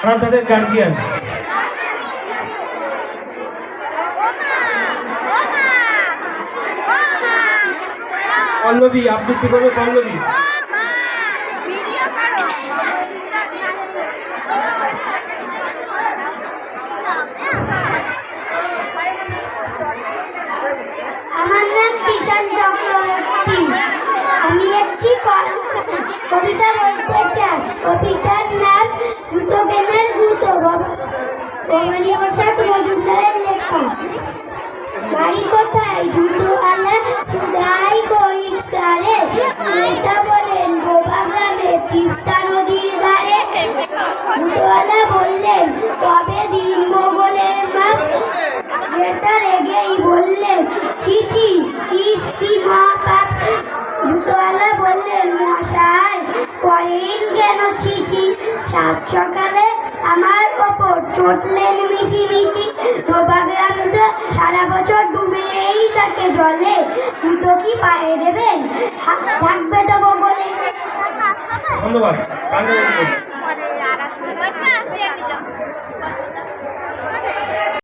আর তাদের গার্জিয়ান। পল্লবী আবৃত্তি করবে পল্লবী। আমার নাম কিষাণ চক্রবর্তী। আমি একটি কবিতা বলতে চাই। কবিতার নাম জুতো কেনার জুতো, ভবানী প্রসাদ মজুমদারের লেখা। বাড়ি কোথায়? জুতোওয়ালা সুধাই খরিদ্দারে, নেতা বলেন গোবা গ্রামে তিস্তা নদীর ধারে। জুতোওয়ালা বললেন তবে দিন মোগলের মাপ। ক্রেতা রেগেই বললেন ছি ছি কি মহাপাপ। জুতোওয়ালা বললেন মশাই করেন কেন ছি ছি? সাত সকালে আমার ওপর চটলেন মিছি মিছি। গোবা গ্রামটা সারা বছর ডুবেই থাকে জলে, জুতো কি পায়ে দেবেন? থাকবে তো বলে। ধন্যবাদ।